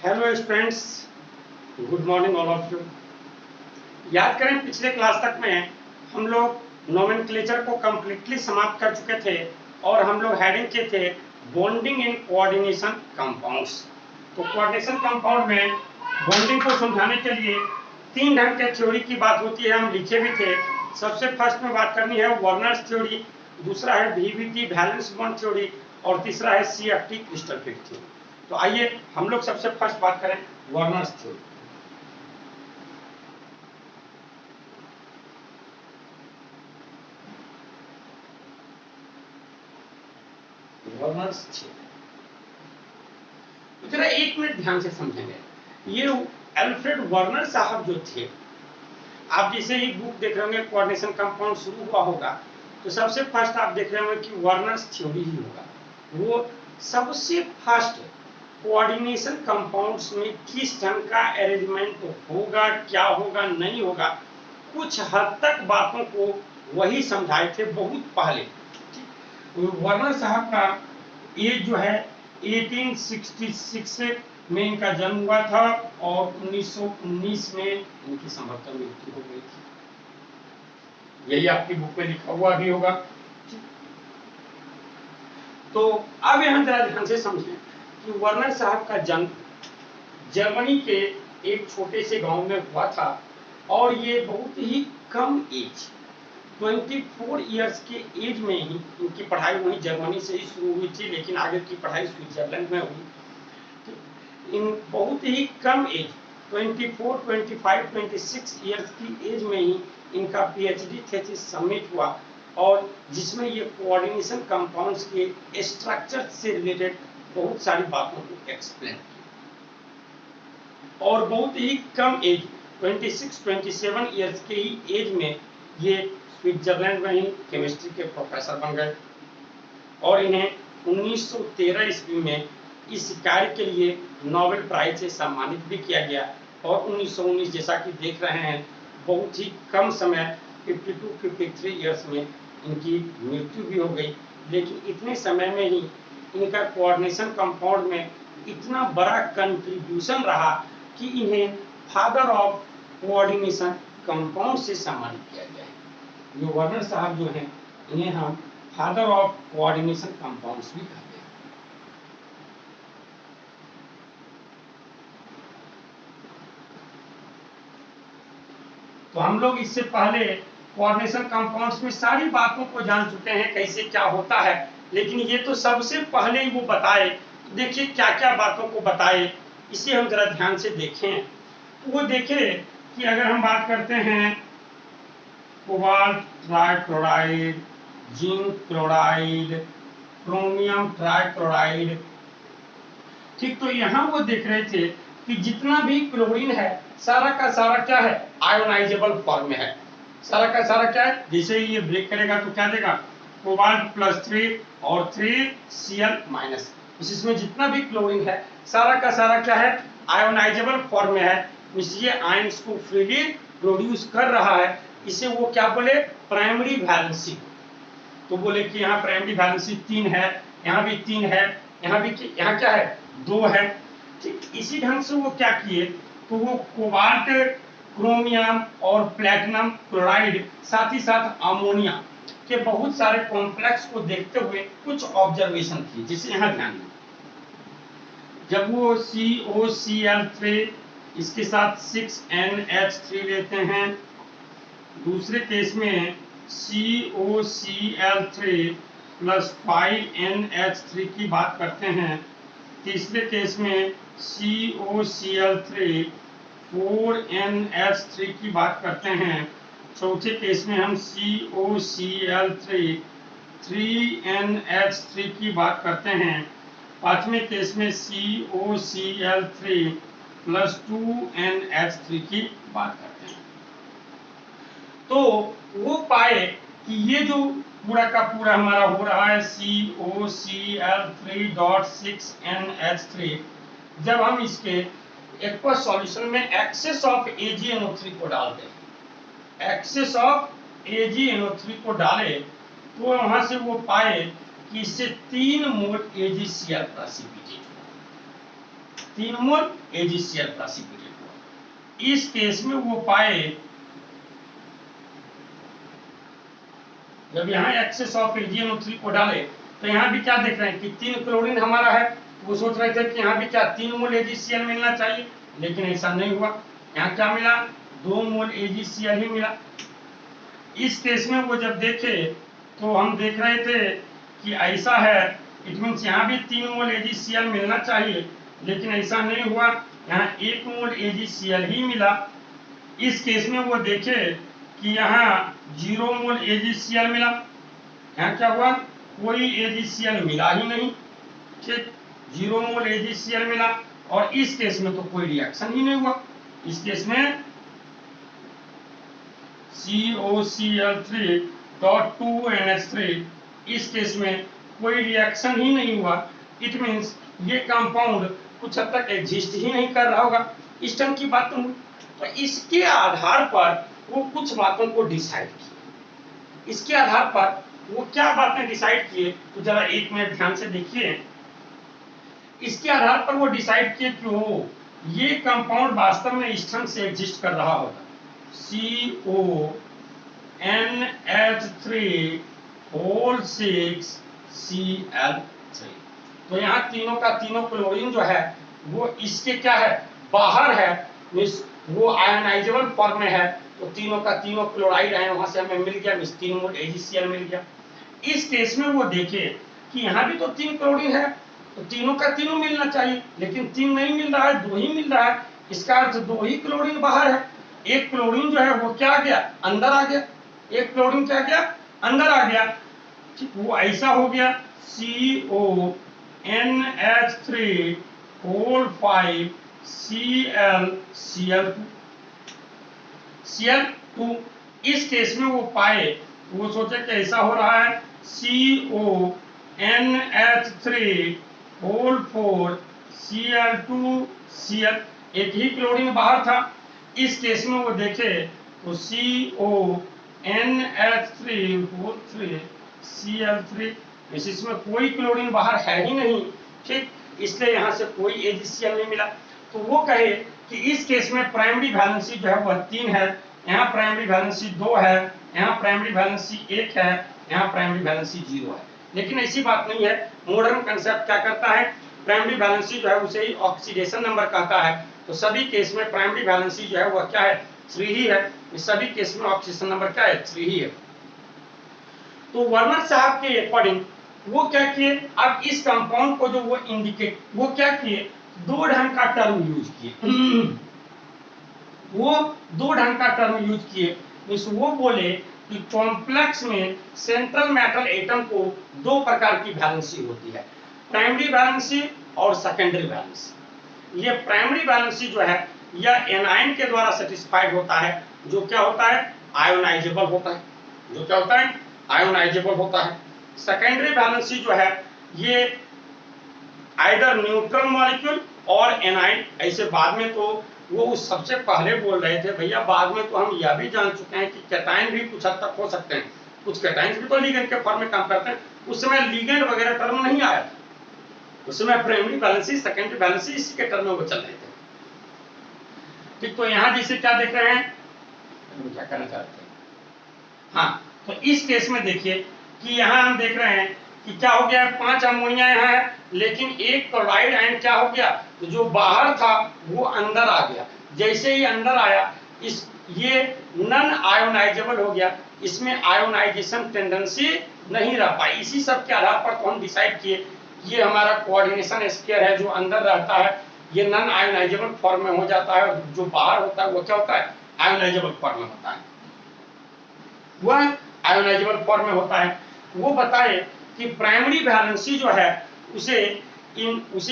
Hello students, good morning all of you. याद करें पिछले क्लास तक में हम लोग नोमेनक्लेचर को कंप्लीटली समाप्त कर चुके थे और हम लोग हेडिंग के थे बॉन्डिंग इन कोऑर्डिनेशन कंपाउंड्स। तो कोऑर्डिनेशन कंपाउंड में बॉन्डिंग को समझाने के लिए तीन ढंग के थ्योरी की बात होती है, हम लिखे भी थे। सबसे फर्स्ट में बात करनी है वर्नर्स थ्योरी, दूसरा है VBT वैलेंस बॉन्ड थ्योरी और तीसरा है CFT क्रिस्टल फिट थ्योरी। तो आइए हम लोग सबसे फर्स्ट बात करें वर्नर्स थ्योरी। वर्नर्स थ्योरी तो जरा एक मिनट ध्यान से समझेंगे। ये अल्फ्रेड वर्नर साहब जो थे, आप जैसे ही बुक देख रहे होंगे कोऑर्डिनेशन कंपाउंड शुरू हुआ होगा तो सबसे फर्स्ट आप देख रहे होंगे कि वर्नर्स थ्योरी ही होगा। वो सबसे फर्स्ट कोऑर्डिनेशन कंपाउंड्स में किस ढंग का अरेंजमेंट होगा, क्या होगा, नहीं होगा, कुछ हद तक बातों को वही समझाए थे बहुत पहले। वर्नर साहब का एज जो है 1866 में इनका जन्म हुआ था और 1919 में इनकी संभवतः मृत्यु हो गई थी। यही आपकी बुक में लिखा हुआ भी होगा। तो अब यहाँ जरा ध्यान से समझें कि वर्नर साहब का जन्म जर्मनी के एक छोटे से गांव में हुआ था और ये बहुत ही कम एज 24 इयर्स के एज में ही इनकी पढ़ाई वहीं जर्मनी से ही शुरू हुई थी, लेकिन आगे की पढ़ाई स्विट्जरलैंड में हुई। तो इन बहुत ही कम एज 24, 25, 26 इयर्स की एज में ही इनका PhD थीसिस सबमिट हुआ और जिसमें ये कोऑर्डिनेशन कंपाउंड्स के स्ट्रक्चर से रिलेटेड बहुत सारी बातों को एक्सप्लेन किया और बहुत ही कम एज 26, 27 इयर्स के ही एज में ये स्विट्जरलैंड में ही केमिस्ट्री के प्रोफेसर बन गए और इन्हें 1913 ईस्वी में इस कार्य के लिए नोबेल प्राइज से सम्मानित भी किया गया और 1919 जैसा कि देख रहे हैं बहुत ही कम समय 52-53 इयर्स में इनकी मृत्यु भी हो गई। लेकिन इतने समय में ही इनका कोऑर्डिनेशन कंपाउंड में इतना बड़ा कंट्रीब्यूशन रहा कि इन्हें फादर ऑफ कोऑर्डिनेशन कंपाउंड से सम्मानित किया गया है। ये वर्नर साहब जो हैं इन्हें हम फादर ऑफ कोऑर्डिनेशन कंपाउंड्स भी कहते हैं। तो हम लोग इससे पहले कोऑर्डिनेशन कंपाउंड्स में सारी बातों को जान चुके हैं कैसे क्या होता है, लेकिन ये तो सबसे पहले ही वो बताए। तो देखिए क्या क्या बातों को बताए, इसे हम जरा ध्यान से देखें। तो वो देखें कि अगर हम बात करते हैं cobalt trichloride, zinc chloride, chromium trichloride, ठीक, तो यहाँ वो देख रहे थे कि जितना भी क्लोरीन है सारा का सारा क्या है, आयोनाइजेबल फॉर्म में है। सारा का सारा क्या है, जैसे ही ये ब्रेक करेगा तो क्या देगा, कोबाल्ट +3 और 3Cl-। इसमें जितना भी क्लोरीन है सारा का सारा क्या है, आयोनाइजेबल फॉर्म में है, इसलिए आयंस को फ्रीली प्रोड्यूस कर रहा है। इसे वो क्या बोले, प्राइमरी वैलेंसी। तो बोले कि यहाँ प्राइमरी वैलेंसी 3 है, यहाँ भी 3 है, यहाँ भी यहाँ क्या है, 2 है। ठीक, इसी ढंग से वो क्या किए, तो वो कोबाल्ट, क्रोमियम और प्लैटिनम क्लोराइड साथ ही साथ अमोनिया के बहुत सारे कॉम्प्लेक्स को देखते हुए कुछ ऑब्जर्वेशन किए। जिसे यहाँ ध्यान दें, जब वो COCl3 इसके साथ 6NH3 लेते हैं, दूसरे केस में COCl3 + 5NH3 की बात करते हैं, तीसरे केस में COCl3 4NH3 की बात करते हैं, चौथे केस में हम COCl3 3NH3 की बात करते हैं, पांचवें केस में COCl3 + 2NH3 की बात करते हैं। तो वो पाए कि ये जो पूरा का पूरा हमारा हो रहा है COCl3.6NH3, जब हम इसके एक्वस सॉल्यूशन में एक्सेस ऑफ AgNO3 को डाल दें, एक्सेस ऑफ AgNO3 को डाले तो वहां से वो पाए कि इससे 3 मोल AgCl प्रेसिपिटेट हुआ। 3 मोल AgCl प्रेसिपिटेट हुआ। इस केस में वो पाए, जब यहाँ एक्सेस ऑफ AgNO3 को डाले तो यहाँ भी क्या देख रहे हैं कि 3 क्लोरीन हमारा है, वो सोच रहे थे कि यहाँ भी क्या 3 मोल AgCl मिलना चाहिए, लेकिन ऐसा नहीं हुआ। यहाँ क्या मिला, 2 मोल AgCl ही मिला। इस केस में वो जब देखे तो हम देख रहे थे कि ऐसा है, इट मीन्स यहाँ भी 3 मोल AgCl मिलना चाहिए, लेकिन ऐसा नहीं हुआ, यहाँ 1 मोल AgCl ही मिला। इस केस में वो देखे कि यहाँ 0 मोल AgCl मिला। यहाँ क्या हुआ, कोई AgCl मिला ही नहीं, ठीक, 0 मोल AgCl मिला। और इस केस में तो कोई रिएक्शन ही नहीं हुआ। इस केस में COCl3.2NH3, इस केस में कोई रिएक्शन ही नहीं हुआ। इट मीन्स ये कंपाउंड कुछ हद तक एग्जिस्ट ही नहीं कर रहा होगा। इस तरह की बात तो इसके आधार पर वो कुछ बातों को डिसाइड किए। इसके आधार पर वो क्या बातें डिसाइड किए, तो जरा एक मिनट ध्यान से देखिए। इसके आधार पर वो डिसाइड किए कि वो ये कंपाउंड वास्तव में इस ढंग से एग्जिस्ट कर रहा होगा, CONH3(6Cl3)। तो यहाँ तीनों का तीनों क्लोरीन जो है वो इसके क्या है, बाहर है, वो आयोनाइजेबल फॉर्म में है। तो तीनों का तीनों क्लोराइड है, वहां से हमें मिल गया 3 मोल AgCl मिल गया। इस केस में वो देखे कि यहाँ भी तो 3 क्लोरीन है, तो तीनों का तीनों मिलना चाहिए, लेकिन 3 नहीं मिल रहा है, 2 ही मिल रहा है। इसका अर्थ 2 ही क्लोरीन बाहर है। एक क्लोरीन जो है वो क्या आ गया, अंदर आ गया। एक क्लोरीन क्या गया, अंदर आ गया। ठीक, वो ऐसा हो गया CONH3(5)Cl(Cl2)। इस केस में वो पाए, वो सोचे कि ऐसा हो रहा है CONH3(4)Cl2Cl, एक ही क्लोरीन बाहर था। इस केस में वो देखे तो CONH3(4)3Cl3, इसमें कोई क्लोरीन बाहर है ही नहीं, ठीक, इसलिए यहाँ से कोई AgCl नहीं मिला। तो वो कहे कि इस केस में प्राइमरी वैलेंसी जो है वह 3 है, यहाँ प्राइमरी वैलेंसी 2 है, यहाँ प्राइमरी वैलेंसी 1 है, यहाँ प्राइमरी वैलेंसी 0 है। लेकिन ऐसी बात नहीं है। मॉडर्न कंसेप्ट क्या करता है, प्राइमरी वैलेंसी जो है उसे ही ऑक्सीडेशन नंबर कहता है। तो सभी केस में प्राइमरी वैलेंसी जो है वह क्या है, 3 ही है। इस सभी केस में ऑक्सीडेशन नंबर क्या है, 3 ही है। तो वर्नर साहब के अकॉर्डिंग वो क्या किए, अब इस कंपाउंड को जो वो इंडिकेट, वो क्या किए, 2 ढंग का टर्म यूज किए। वो 2 ढंग का टर्म यूज किए। वो बोले कि कॉम्प्लेक्स में सेंट्रल मेटल एटम को 2 प्रकार की वैलेंसी होती है, प्राइमरी वैलेंसी और सेकेंडरी वैलेंसी। ये प्राइमरी वैलेंसी जो है यह एनायन के द्वारा सेटिस्फाइड होता है, जो क्या होता है, आयोनाइजेबल होता है, जो क्या होता है, आयोनाइजेबल होता है। सेकेंडरी वैलेंसी जो है ये आइदर न्यूट्रल मॉलिक्यूल और एनाइन, ऐसे बाद में तो वो सबसे पहले बोल रहे थे भैया, बाद में तो हम यह भी जान चुके हैं कि कैटायन भी कुछ हद तक हो सकते हैं, कुछ कैटायन भी तो लिगेंड के फॉर्म में काम करते हैं। उस समय लिगेंड वगैरह टर्म नहीं आया था, उस समय प्राइमरी वैलेंसी सेकेंडरी वैलेंसी इसी के टर्म में वो चल रहे थे। ठीक, तो यहाँ जिसे क्या देख रहे हैं, क्या करना चाहते हैं, हाँ, तो इस केस में देखिए कि यहाँ हम देख रहे हैं कि क्या हो गया, 5 अमोनिया यहाँ है, लेकिन एक क्लोराइड आयन क्या हो गया, तो जो बाहर था वो अंदर आ गया। जैसे ही अंदर आया, इस ये नॉन आयोनाइजेबल हो गया, इसमें आयोनाइजेशन टेंडेंसी नहीं रह पाई। इसी सब के आधार पर तो हम डिसाइड किए ये हमारा कोऑर्डिनेशन स्क्वायर है, जो अंदर रहता है ये नॉन आयोनाइजेबल फॉर्म में हो जाता है, और जो बाहर होता है वो क्या होता है, आयोनाइजेबल फॉर्म में होता है, वह आयोनाइजेबल फॉर्म में होता है। वो बताए कि प्राइमरी वैलेंसी जो है उसे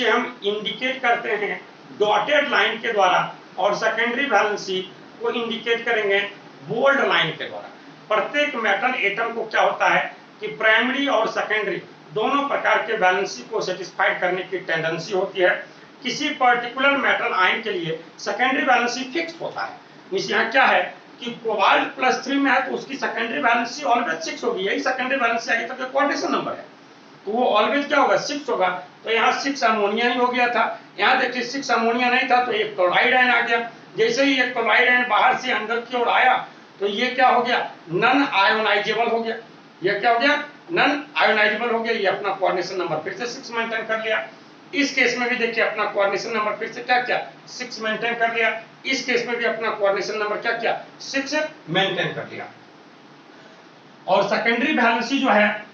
हम इंडिकेट करते हैं डॉटेड लाइन के द्वारा, और सेकेंडरी वैलेंसी को इंडिकेट करेंगे बोल्ड लाइन के द्वारा। प्रत्येक मेटल एटम को क्या होता है कि प्राइमरी और सेकेंडरी दोनों प्रकार के वैलेंसी को सेटिस्फाइड करने की टेंडेंसी होती है। किसी पर्टिकुलर मेटल आयन के लिए सेकेंडरी वैलेंसी फिक्स होता है। इस यहाँ क्या है कि कोबाल्ट +3 में है तो उसकी सेकेंडरी वैलेंसी ऑलवेज 6 होगी, यही सेकेंडरी वैलेंसी आगे तक कोऑर्डिनेशन नंबर है, तो वो ऑलवेज क्या होगा, 6 होगा। तो यहाँ 6 अमोनिया ही हो गया था, यहाँ देखिए 6 अमोनिया नहीं था तो एक क्लोराइड आयन आ गया। जैसे ही एक क्लोराइड आयन बाहर से अंदर की ओर आया तो ये क्या हो गया, नॉन आयोनाइजेबल हो गया। ये क्या हो गया, नॉन आयोनाइजेबल हो गया। ये अपना कोऑर्डिनेशन नंबर फिर से 6 मेंटेन कर लिया। इस केस में भी देखिए अपना कोऑर्डिनेशन नंबर फिर से क्या किया, 6 मेंटेन कर लिया। इस केस में भी अपना कोऑर्डिनेशन नंबर क्या किया, 6 मेंटेन कर लिया। और सेकेंडरी वैलेंसी जो है,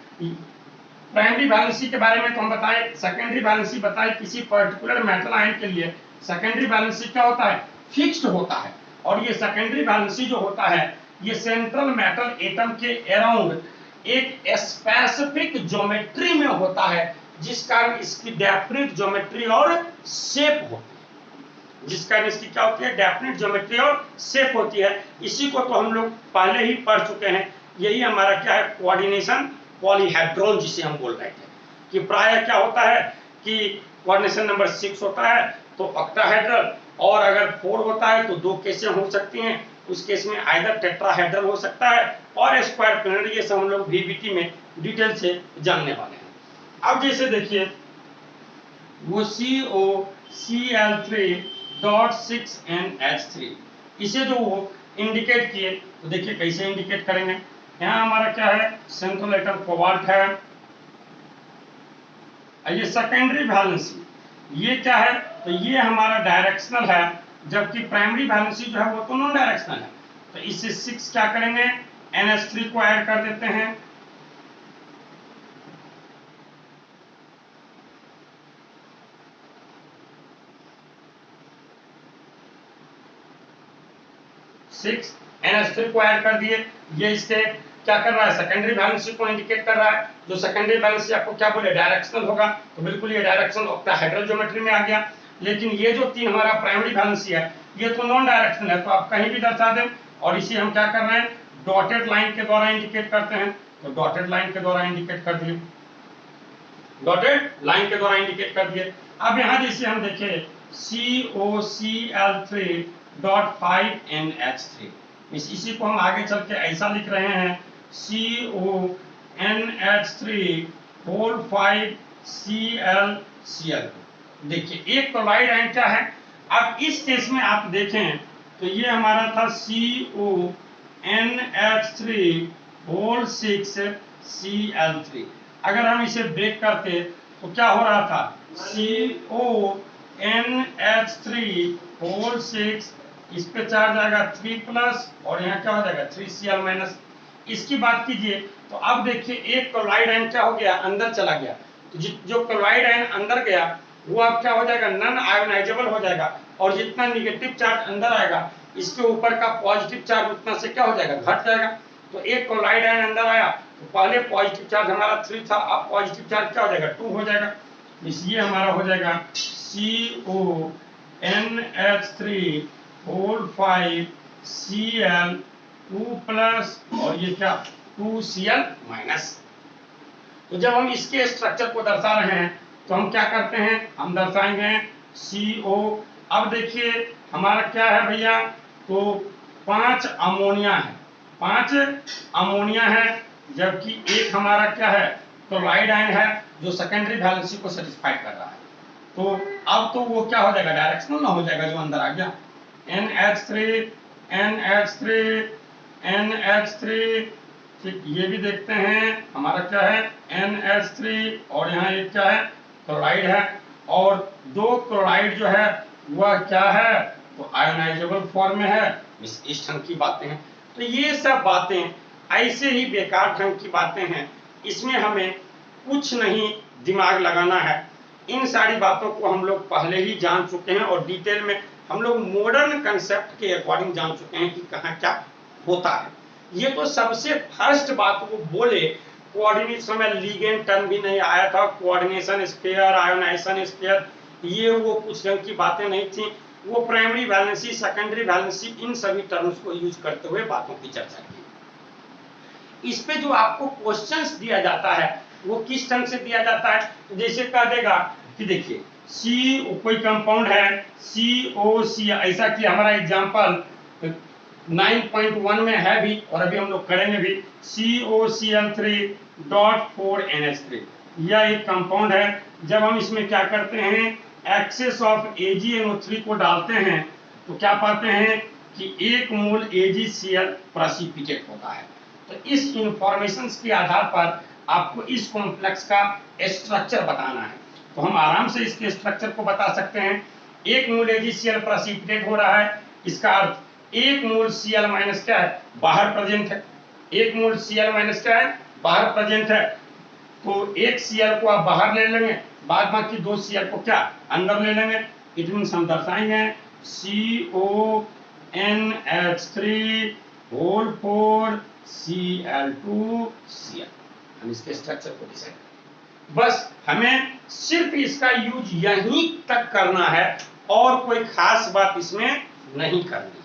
प्राइमरी वैलेंसी के बारे में तो हम बताएं, सेकेंडरी वैलेंसी बताएं किसी पर्टिकुलर मेटल आयन के लिए सेकेंडरी वैलेंसी क्या होता है, फिक्स्ड होता है। और ये सेकेंडरी वैलेंसी जो होता है ये सेंट्रल मेटल एटम के अराउंड एक स्पेसिफिक ज्योमेट्री में होता है, जिस कारण इसकी डेफिनेट ज्योमेट्री और शेप होती है। जिस कारण इसकी क्या होती है, डेफिनेट ज्योमेट्री और शेप होती है। इसी को तो हम लोग पहले ही पढ़ चुके हैं। यही हमारा क्या है, कोऑर्डिनेशन पॉलीहेड्रॉन जिसे हम बोल रहे थे कि प्राय क्या होता है कि कोऑर्डिनेशन नंबर 6 होता है तो ऑक्टाहेड्रल, और अगर 4 होता है तो 2 केसें हो सकती हैं। उस केस में आइदर टेट्राहेड्रल हो सकता है और स्क्वायर प्लेनर। ये सब हम लोग वीबीटी में डिटेल से जानने वाले हैं। अब जैसे देखिए वो COCl3.6NH3 इसे जो वो इंडिकेट किए तो देखिए कैसे इंडिकेट करेंगे। यहाँ हमारा क्या है, सेंट्रल एटम कोबाल्ट है। ये सेकेंडरी वैलेंसी ये क्या है, तो ये हमारा डायरेक्शनल है, जबकि प्राइमरी वैलेंसी जो है वो तो नॉन डायरेक्शनल है। तो इससे 6 क्या करेंगे, NH3 को ऐड कर देते हैं। NH3 को ऐड कर दिए। ये इसके क्या कर रहा है, सेकेंडरी वैलेंसी को इंडिकेट कर रहा है। जो सेकेंडरी वैलेंसी आपको क्या बोले, डायरेक्शनल होगा, तो बिल्कुल ये डायरेक्शनल ऑक्टाहेड्रल ज्योमेट्री में आ गया। लेकिन ये जो 3 हमारा प्राइमरी वैलेंसी है ये तो नॉन डायरेक्शनल है, तो आप कहीं भी दर्शा दें। और इसे हम क्या कर रहे हैं, डॉटेड लाइन के द्वारा इंडिकेट करते हैं। तो डॉटेड लाइन के द्वारा इंडिकेट कर दिए, डॉटेड लाइन के द्वारा इंडिकेट कर दिए। अब यहाँ जैसे हम देखें COCl3.5NH3, इसी को हम आगे चल के ऐसा लिख रहे हैं CONH3/5Cl। देखिए एक क्लोराइड आयन क्या है। अब इस केस में आप देखें तो ये हमारा था CONH3/6Cl3। अगर हम इसे ब्रेक करते तो क्या हो रहा था, CONH3/6, इस पे चार्ज आएगा 3+ और यहाँ क्या हो जाएगा 3Cl-। इसकी बात कीजिए तो अब देखिए एक क्लोराइड आयन क्या हो गया, अंदर चला गया। तो जो क्लोराइड आयन अंदर गया वो अब क्या हो जाएगा, नॉन आयोनाइजेबल हो जाएगा। और जितना निगेटिव चार्ज अंदर आएगा इसके ऊपर का पॉजिटिव चार्ज उतना से क्या हो जाएगा, घट जाएगा। तो एक क्लोराइड आयन अंदर आया तो पहले पॉजिटिव चार्ज हमारा 3 था, अब पॉजिटिव चार्ज क्या हो जाएगा, 2 हो जाएगा। इसलिए हमारा हो जाएगा CONH3/5Cl2+ और ये क्या 2Cl-। तो जब हम इसके स्ट्रक्चर को दर्शा रहे हैं तो हम क्या करते हैं, हम दर्शाएंगे CO। अब देखिए हमारा क्या है भैया, तो 5 अमोनिया है, 5 अमोनिया है, जबकि एक हमारा क्या है, क्लोराइड आयन है जो सेकेंडरी वैलेंसी को सेटिस्फाई कर रहा है। तो अब तो वो क्या हो जाएगा, डायरेक्शनल ना हो जाएगा जो अंदर आ गया। NH3 NH3 NH3, ठीक। ये भी देखते हैं हमारा क्या है NH3 और यहाँ एक क्या है, क्लोराइड है। और 2 क्लोराइड जो है वह क्या है, तो आयोनाइजेबल फॉर्म में है। इस ढंग की बातें हैं। तो ये सब बातें ऐसे ही बेकार ढंग की बातें हैं, इसमें हमें कुछ नहीं दिमाग लगाना है। इन सारी बातों को हम लोग पहले ही जान चुके हैं और डिटेल में हम लोग मॉडर्न कंसेप्ट के अकॉर्डिंग जान चुके हैं कि कहाँ क्या होता है। ये तो सबसे फर्स्ट बात वो बोले, कोऑर्डिनेशन में लिगेंड टर्म भी नहीं आया था, कोऑर्डिनेशन स्फीयर, आयोनाइजेशन स्फीयर, ये वो कुछ ढंग की बातें नहीं थी। वो प्राइमरी वैलेंसी, सेकेंडरी वैलेंसी, इन सभी टर्म्स को यूज करते हुए बातों की चर्चा की। इस पे जो आपको क्वेश्चंस दिया जाता है वो किस ढंग से दिया जाता है, तो जैसे कह देगा कि देखिए C कोई कंपाउंड है COC, ऐसा कि हमारा एग्जांपल 9.1 में है भी और अभी हम लोग करेंगे भी, COCl3.4NH3 यह एक कंपाउंड है। जब हम इसमें क्या करते हैं एक्सेस ऑफ AgNO3 को डालते हैं तो क्या पाते हैं कि 1 मोल AgCl प्रेसिपिटेट होता है। तो इस इंफॉर्मेशन के आधार पर आपको इस कॉम्प्लेक्स का स्ट्रक्चर बताना है। तो हम आराम से इसके स्ट्रक्चर को बता सकते हैं। 1 मोल AgCl प्रेसिपिटेट हो रहा है, इसका अर्थ 1 मोल Cl माइनस क्या है, बाहर प्रेजेंट है। 1 मोल Cl माइनस क्या है, बाहर प्रेजेंट है। तो एक Cl को आप बाहर ले लेंगे, बाद बाकी 2 Cl को क्या अंदर ले लेंगे। इट मीन्स हम दर्शाएंगे CONH3 होल 4 Cl2Cl। हम इसके स्ट्रक्चर को डिसाइड करें। बस हमें सिर्फ इसका यूज यहीं तक करना है और कोई खास बात इसमें नहीं करनी।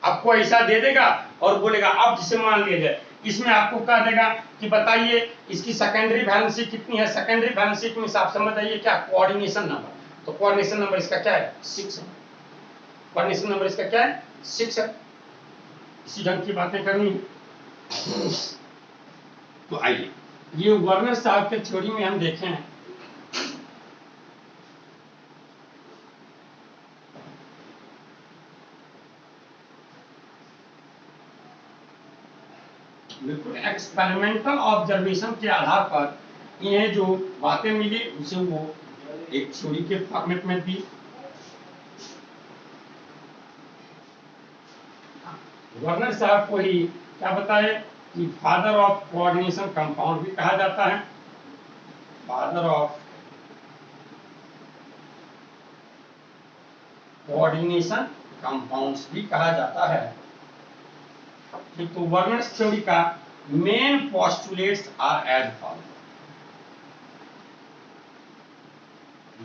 आपको ऐसा दे देगा और बोलेगा अब जिसे मान लिया जाए इसमें आपको कह देगा कि बताइए इसकी सेकेंडरी वैलेंसी कितनी है। सेकेंडरी वैलेंसी के हिसाब से बताइए क्या, कोऑर्डिनेशन नंबर। तो कोऑर्डिनेशन नंबर इसका क्या है, 6 है। कोऑर्डिनेशन नंबर इसका क्या है, 6 है। इसी ढंग की बातें करनी है। तो आइए ये वर्नर साहब के थ्योरी में हम देखें हैं। बिल्कुल एक्सपेरिमेंटल ऑब्जर्वेशन के आधार पर इन्हें जो बातें मिली उसे वो एक थ्योरी के फॉर्मेट में दी। वर्नर साहब को ही क्या बताए कि फादर ऑफ कोऑर्डिनेशन कंपाउंड भी कहा जाता है। फादर ऑफ कोऑर्डिनेशन कंपाउंड्स भी कहा जाता है। तो वर्नर्स थ्योरी का main postulates are as follow.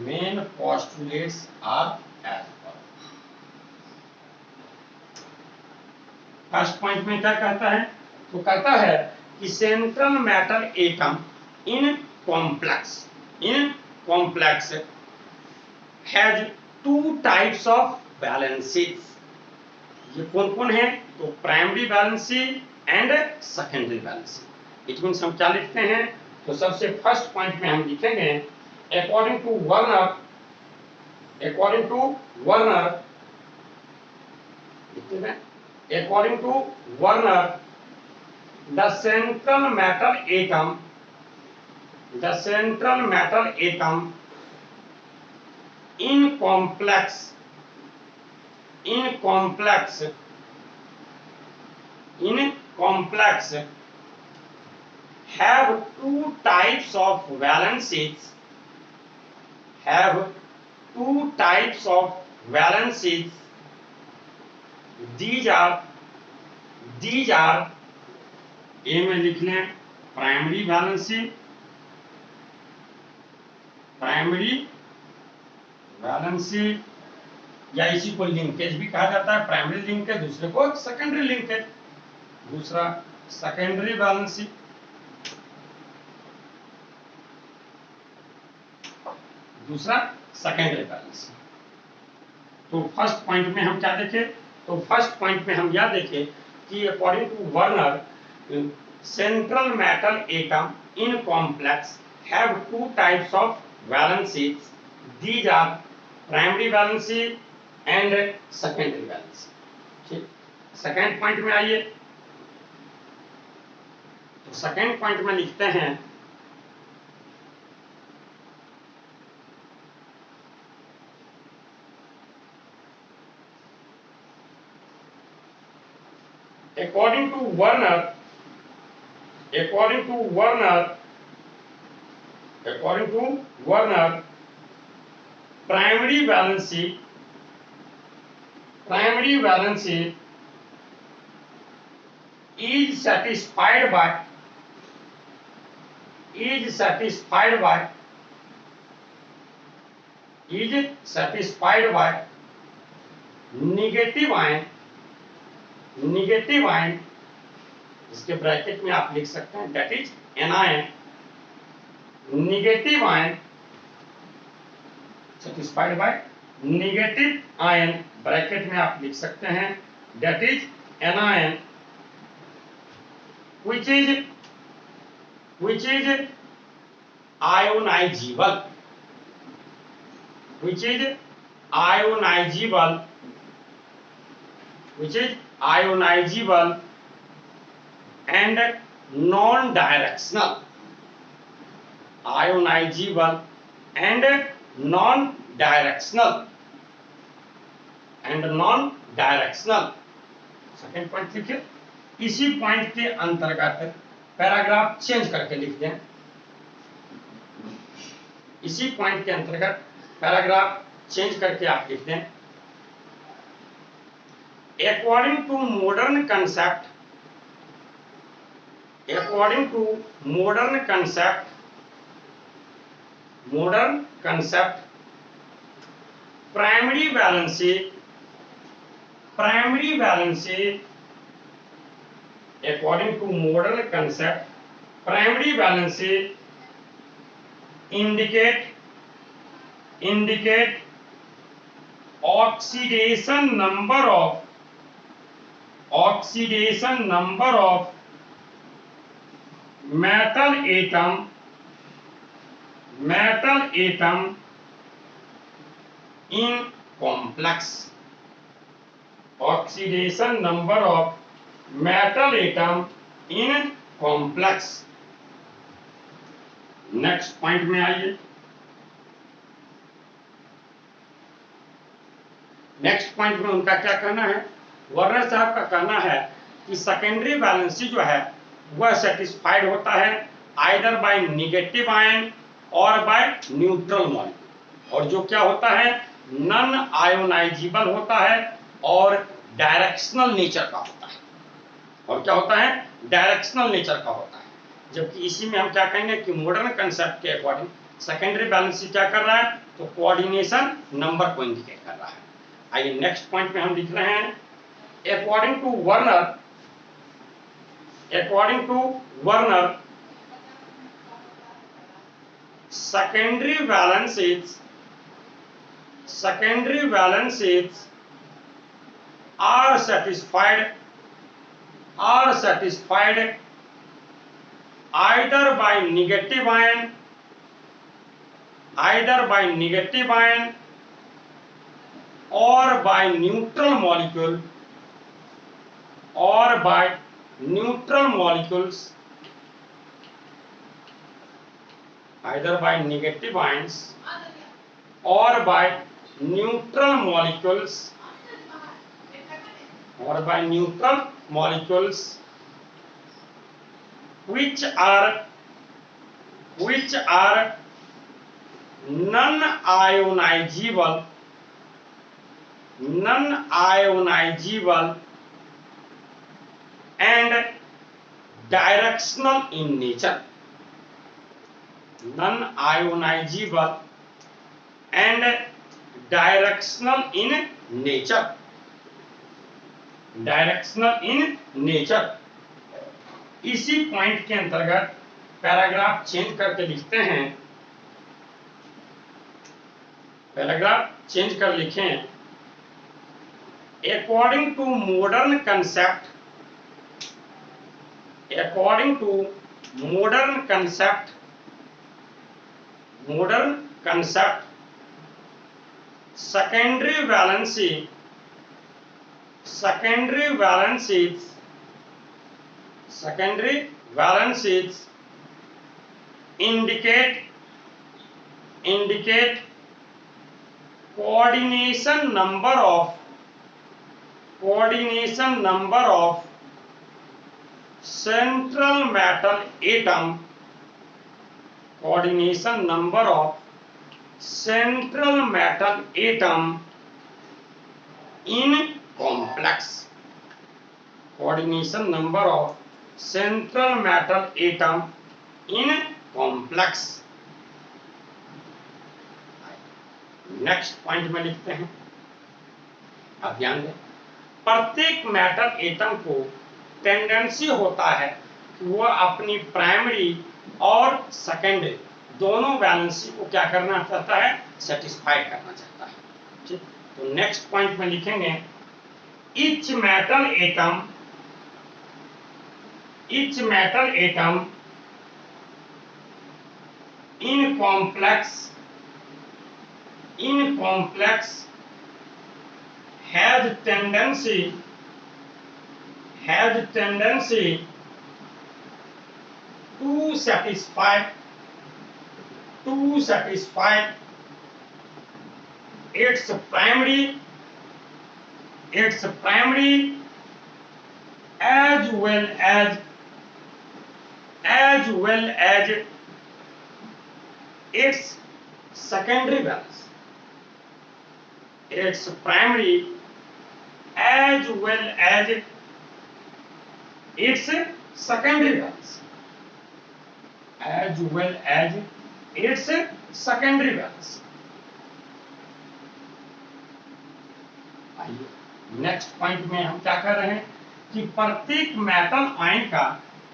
Main postulates are as follow. First point में क्या कहता है, तो कहता है कि central matter atom in complex has 2 types of valencies. ये कौन कौन है, तो primary valency and secondary valency. It means हम क्या लिखते हैं, तो सबसे फर्स्ट पॉइंट में हम लिखेंगे according to Werner the central matter atom in complex have 2 types of valencies. These are A में लिख लें प्राइमरी वैलेंसी या इसी को लिंकेज भी कहा जाता है। प्राइमरी लिंकेज, दूसरे को सेकेंडरी लिंकेज। दूसरा सेकेंडरी वैलेंसी, दूसरा सेकेंडरी वैलेंसी। तो फर्स्ट पॉइंट में हम क्या देखें, तो फर्स्ट पॉइंट में हम यह देखें कि according to Werner central matter atom in complex have 2 types of valencies. These are primary valency and secondary valency. ठीक, सेकेंड पॉइंट में आइए। तो सेकेंड पॉइंट में लिखते हैं according to Werner primary valency is satisfied by negative ion, इसके bracket में आप लिख सकते हैं that is anion, negative ion satisfied by negative ion, bracket में आप लिख सकते हैं that is anion which is ionizable, which is ionizable, which is ionizable and non-directional, ionizable and non-directional, second point लिखे। इसी पॉइंट के अंतर्गत पैराग्राफ चेंज करके लिख दें, इसी पॉइंट के अंतर्गत पैराग्राफ चेंज करके आप लिख दें, according to modern concept, according to modern concept, primary valency, according to modern concept, primary valency indicate oxidation number of metal atom in complex, oxidation number of metal atom in complex। Next point में आइए, next point में उनका क्या कहना है, Werner साहब का कहना है कि सेकेंडरी वैलेंसी जो है वह सेटिस्फाइड होता है आइदर बाय निगेटिव आयन और बाय न्यूट्रल मॉलिक्यूल, और जो क्या होता है नॉन आयोनाइजेबल होता है और डायरेक्शनल नेचर का होता है, और क्या होता है डायरेक्शनल नेचर का होता है। जबकि इसी में हम क्या कहेंगे कि मॉडर्न कंसेप्ट के अकॉर्डिंग सेकेंडरी बैलेंसी क्या कर रहा है, तो कोऑर्डिनेशन नंबर को इंडिकेट कर रहा है। आइए नेक्स्ट पॉइंट में हम लिख रहे हैं, according to Werner secondary valencies are satisfied either by negative ion or by neutral molecule or by neutral molecules, either by negative ions or by neutral molecules which are non-ionizable and directional in nature, non-ionizable and directional in nature, इसी point के अंतर्गत paragraph change करके लिखते हैं, paragraph change कर लिखें, according to modern concept secondary valencies indicate coordination number of central metal atom, coordination number of central metal atom in complex, coordination number of central metal atom in complex। Next point में लिखते हैं, आप ध्यान दें, प्रत्येक metal atom को tendency होता है कि वह अपनी प्राइमरी और सेकेंडरी दोनों वैलेंसी को क्या करना चाहता है, सेटिस्फाई करना चाहता है। ठीक, तो नेक्स्ट पॉइंट में लिखेंगे, each metal atom in complex in complex has tendency to satisfy its primary as well as its secondary balance. Its primary as well as its secondary balance. As well as its secondary balance. आइए next point में हम क्या कर रहे हैं कि प्रत्येक metal ion का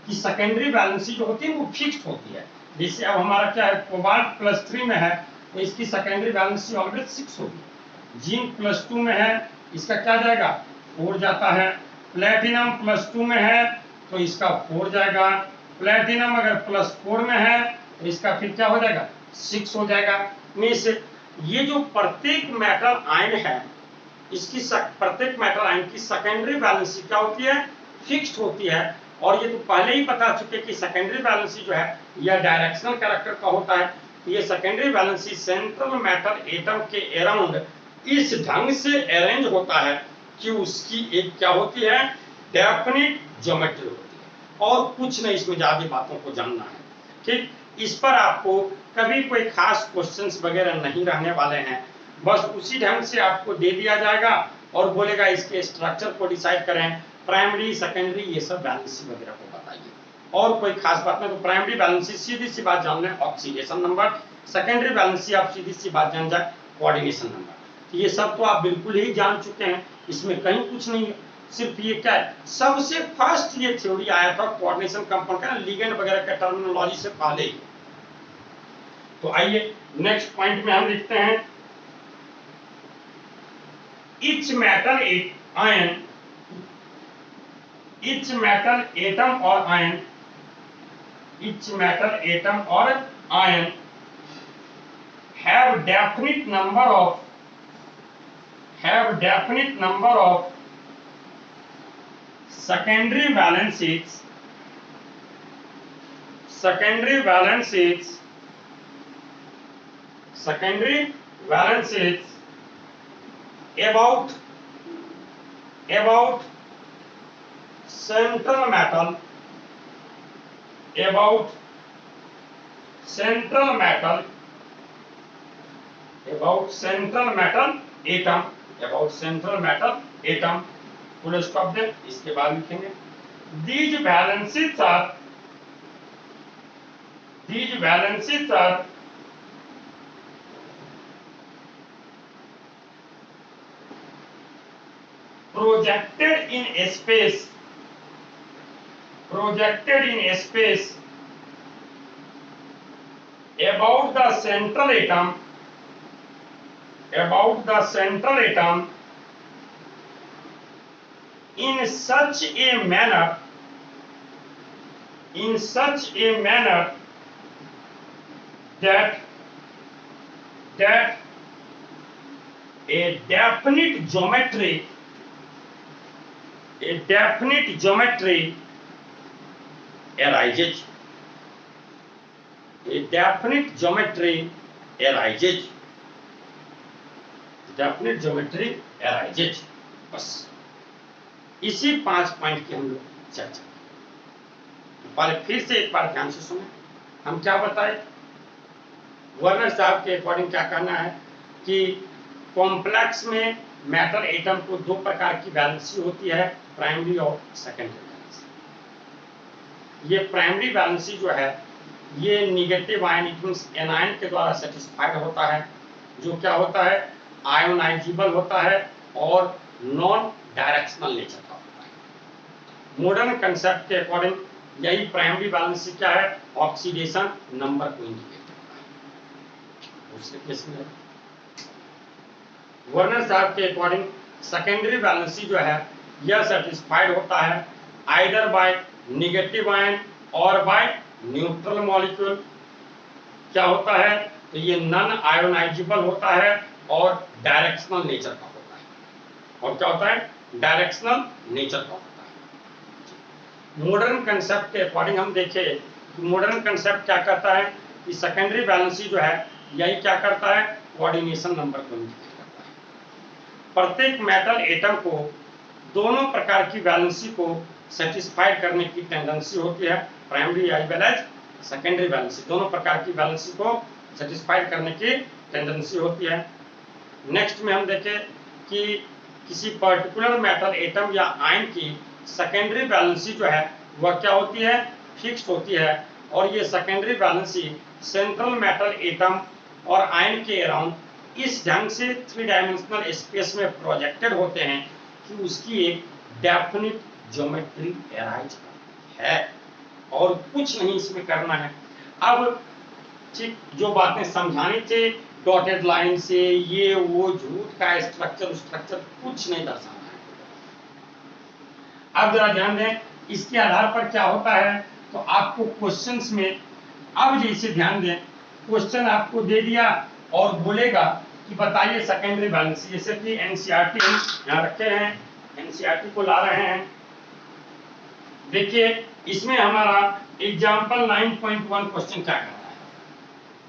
की सेकेंडरी वैलेंसी जो होती है वो फिक्स्ड होती है। जैसे अब हमारा क्या है, कोबाल्ट +3 में है तो इसकी सेकेंडरी वैलेंसी ऑलवेज 6 होगी। जिंक +2 में है इसका क्या जाएगा 4 जाता है। प्लेटिनम +2 में है तो इसका 4 जाएगा। प्लेटिनम अगर +4 में है तो इसका फिर क्या हो जाएगा 6 हो जाएगा। में से ये जो प्रत्येक मेटल आयन है इसकी प्रत्येक मेटल आयन की सेकेंडरी वैलेंसी क्या होती है फिक्स्ड होती है। और ये तो पहले ही बता चुके कि सेकेंडरी वैलेंसी जो है यह डायरेक्शनल कैरेक्टर का होता है। ये secondary valency central metal atom के अराउंड इस ढंग से अरेंज होता है कि उसकी एक क्या होती है डेफिनिट ज्योमेट्री होती है। और कुछ नहीं, इसमें ज्यादा बातों को जानना है। ठीक, इस पर आपको कभी कोई खास क्वेश्चंस वगैरह नहीं रहने वाले हैं। बस उसी ढंग से आपको दे दिया जाएगा और बोलेगा इसके स्ट्रक्चर को डिसाइड करें, प्राइमरी सेकेंडरी ये सब बैलेंसी वगैरह को बताइए। और कोई खास बात नहीं। तो प्राइमरी बैलेंसी सीधी सी बात जान लें ऑक्सीडेशन नंबर, सेकेंडरी बैलेंसी आप सीधी सी बात जान जाए कोऑर्डिनेशन नंबर। तो ये सब तो आप बिल्कुल ही जान चुके हैं, इसमें कहीं कुछ नहीं है। सिर्फ ये क्या है, सबसे फर्स्ट ये थ्योरी आया था कोऑर्डिनेशन कंपाउंड का लिगेंड वगैरह के टर्मिनोलॉजी से पहले ही। तो आइए नेक्स्ट पॉइंट में हम लिखते हैं each metal ion, each metal atom or ion, each metal atom or ion have definite number of secondary valencies about central metal atom full stop दें। इसके बाद लिखेंगे these valencies are projected in space about the central atom in such a manner that a definite geometry arises. बस इसी 5 point की हम लोग चर्चा पहले फिर से एक बार ध्यान से सुने। हम क्या बताए, वर्नर साहब के अकॉर्डिंग क्या कहना है कि कॉम्प्लेक्स में मेटल एटम को 2 प्रकार की वैलेंसी होती है, प्राइमरी और सेकेंडरी वैलेंसी। ये प्राइमरी वैलेंसी जो है ये negative ion it means anion के द्वारा सेटिस्फाइड होता है, जो क्या होता है आयोनाइजेबल होता है और नॉन डायरेक्शनल नेचर का होता है। मॉडर्न कंसेप्ट के अकॉर्डिंग यही प्राइमरी वैलेंसी क्या है ऑक्सीडेशन नंबर को इंडिकेट करता है। दूसरे केस में वर्नर साहब के अकॉर्डिंग सेकेंडरी वैलेंसी जो है यह सेटिस्फाइड होता है आइदर बाय नेगेटिव आयन और बाय न्यूट्रल मॉलिक्यूल। क्या होता है तो ये नॉन आयोनाइजेबल होता है और डायरेक्शनल नेचर का होता है। और क्या होता है? डायरेक्शनल नेचर का होता है। मॉडर्न कंसेप्ट के अकॉर्डिंग हम देखें कि मॉडर्न कंसेप्ट क्या कहता है कि सेकेंडरी वैलेंसी जो है यही क्या करता है? कोऑर्डिनेशन नंबर को इंडिकेट करता है। प्रत्येक मेटल एटम को दोनों प्रकार की वैलेंसी को सेटिस्फाइड करने की टेंडेंसी होती है, primary as well as secondary valency, दोनों प्रकार की वैलेंसी को सेटिस्फाइड करने की टेंडेंसी होती है। नेक्स्ट में हम देखें कि किसी पर्टिकुलर मेटल एटम या आयन की सेकेंडरी वैलेंसी जो है वह क्या होती है? फिक्स्ड होती है। और ये secondary valency central metal atom और आयन के अराउंड इस ढंग से 3 डायमेंशनल स्पेस में प्रोजेक्टेड होते हैं कि उसकी एक डेफिनिट ज्योमेट्री अराइज है और कुछ नहीं इसमें करना है। अब ठीक जो बातें समझानी थी डॉटेड लाइन से, ये वो झूठ का स्ट्रक्चर कुछ नहीं दर्शाना है। अब जरा ध्यान दें, इसके आधार पर क्या होता है तो आपको क्वेश्चंस में, अब जैसे ध्यान दें, क्वेश्चन आपको दे दिया और बोलेगा कि बताइए सेकेंडरी वैलेंसी, जैसे कि एनसीईआरटी यहाँ रखे हैं, एनसीईआरटी को ला रहे हैं। देखिए इसमें हमारा एग्जाम्पल 9.1 क्वेश्चन क्या कहता है?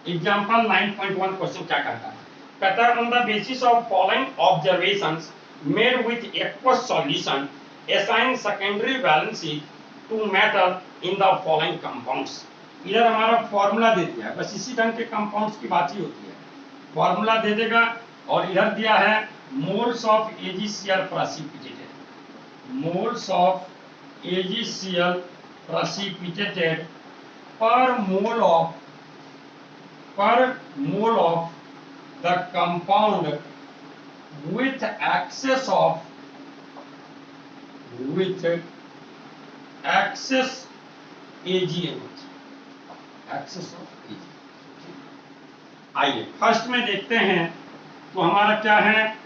एग्जाम्पल 9.1 क्वेश्चन क्या कहता है? कहता है on the basis of following observations made with aqueous solution assign secondary valency to metal in the following compounds। इधर हमारा फॉर्मूला दे दिया है, बस इसी ढंग के कंपाउंड्स की बात ही होती है। फॉर्मूला दे देगा और इधर दिया है moles of AgCl precipitated, moles of AgCl precipitated per mole of the compound with excess of AgNH, excess of Ag। आइए फर्स्ट में देखते हैं तो हमारा क्या है?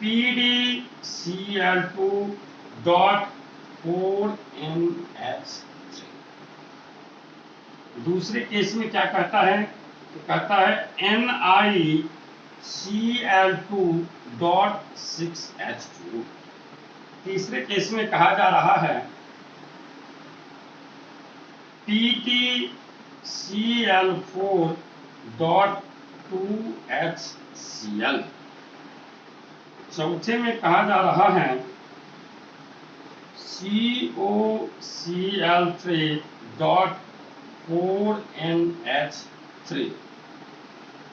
PdCl2.4NH3। दूसरे केस में क्या कहता है? तो कहता है NiCl2.6H2। तीसरे केस में कहा जा रहा है PtCl4.2HCl। चौथे में कहा जा रहा है COCl3.4NH3।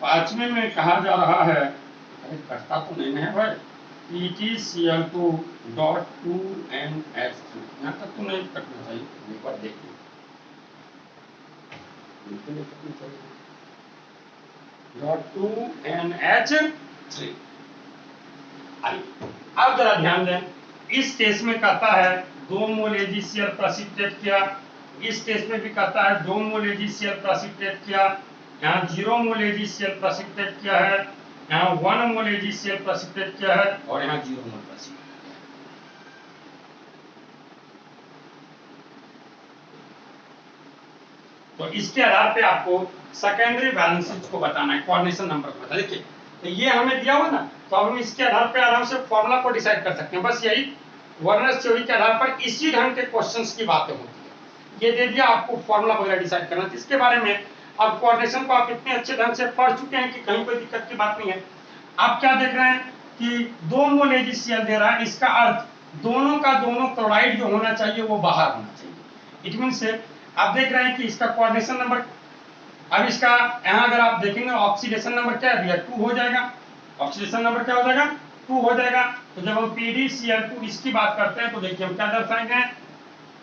पांचवें में कहा जा रहा है, अरे कटता तो नहीं है भाई, PtCl2.2NH3। यहाँ तक तो नहीं कटना चाहिए, एक बार देखिए .2NH3। अब जरा ध्यान दें, इस केस में कहता है 2 मोल AgCl प्रेसिपिटेट किया, इस केस में भी कहता है 2 मोल AgCl प्रेसिपिटेट किया, यहाँ 0 मोल AgCl प्रेसिपिटेट किया है, यहाँ 1 मोल AgCl प्रेसिपिटेट किया है और यहाँ 0 मोल प्रेसिपिटेट। तो इसके आधार पे आपको सेकेंडरी वैलेंसीज को बताना है, कोऑर्डिनेशन नंबर को बताना। देखिए तो ये हमें दिया हुआ ना, तो अब हम इसके आधार पे आराम से फॉर्मूला को डिसाइड कर सकते हैं। बस यही वर्नर्स थ्योरी के आधार पर इसी ढंग के क्वेश्चंस की बातें होती है। ये दे दिया आपको फॉर्मूला वगैरह डिसाइड करना, इसके बारे में अब कोऑर्डिनेशन को आप इतने अच्छे ढंग से पढ़ चुके हैं कि कहीं कोई दिक्कत की बात नहीं है। आप क्या देख रहे हैं कि 2 मोल AgCl दे रहा है, इसका अर्थ दोनों का दोनों क्लोराइड जो होना चाहिए वो बाहर होना चाहिए। इट मीन से आप देख रहे हैं कि इसका कोऑर्डिनेशन नंबर, अब इसका यहाँ अगर आप देखेंगे ऑक्सीडेशन नंबर क्या है भैया? 2 हो जाएगा। ऑक्सीडेशन नंबर क्या हो जाएगा? 2 हो जाएगा। तो जब हम PdCl2 इसकी बात करते हैं तो देखिए हम क्या दर्शाएंगे?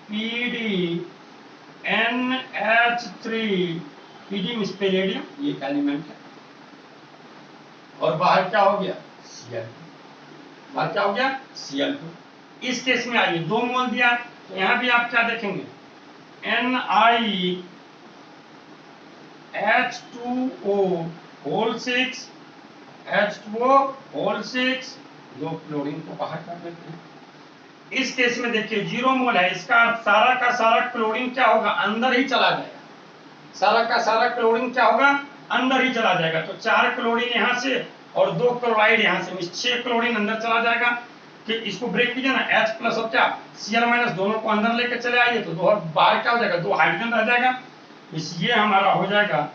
PdNH3, PD मींस पैलेडियम, ये एक एलिमेंट है, और बाहर क्या हो गया? Cl2। बाहर क्या हो गया? Cl2। इस केस में आइए 2 मोल दिया, तो यहाँ भी आप क्या देखेंगे? NiH2O6 H2O6, 2 क्लोरीन को बाहर कर देते हैं। इस केस में देखिए 0 मोल है, इसका सारा का सारा क्लोरीन क्या होगा? अंदर ही चला जाएगा। सारा का सारा क्लोरीन क्या होगा? अंदर ही चला जाएगा। तो 4 क्लोरीन यहाँ से और 2 क्लोराइड यहाँ से 6 क्लोरीन अंदर चला जाएगा। कि इसको ब्रेक कीजिए ना, H प्लस और क्या Cl- दोनों को अंदर लेकर चले आइए तो दो बाहर क्या हो जाएगा, 2 हाइड्रोजन रह जाएगा। इस ये हमारा हो जाएगा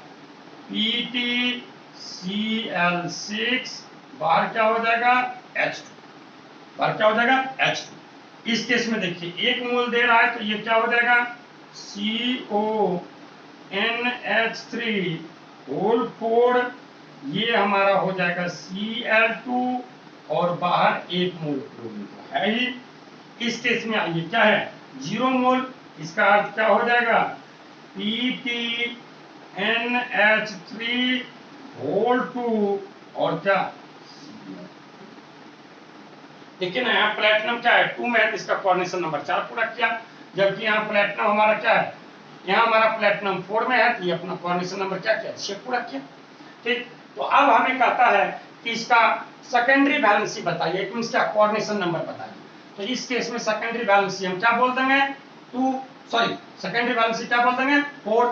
PtCl6, बाहर क्या हो जाएगा H2, बाहर क्या हो जाएगा H2। इस केस में देखिए 1 मोल दे रहा है तो ये क्या हो जाएगा CONH3 होल 4, ये हमारा हो जाएगा Cl2 और बाहर 1 मोल क्लोरीन तो है ही। इस केस में आइए क्या है 0 मोल, इसका अर्थ क्या हो जाएगा PtNH3 होल 2 और क्या देखिए ना, यहाँ प्लेटिनम क्या है 2 में, इसका कोऑर्डिनेशन नंबर 4 पूरा किया, जबकि यहाँ प्लेटिनम हमारा क्या है, यहाँ हमारा प्लेटिनम 4 में है तो ये अपना कोऑर्डिनेशन नंबर क्या किया 6 पूरा किया। ठीक, तो अब हमें कहता है कि इसका सेकेंडरी वैलेंसी बताइए, मींस क्या कोऑर्डिनेशन नंबर बताइए। तो इस केस में सेकेंडरी वैलेंसी हम क्या बोल देंगे 2, सॉरी सेकेंडरी वैलेंसी क्या बोल देंगे 4,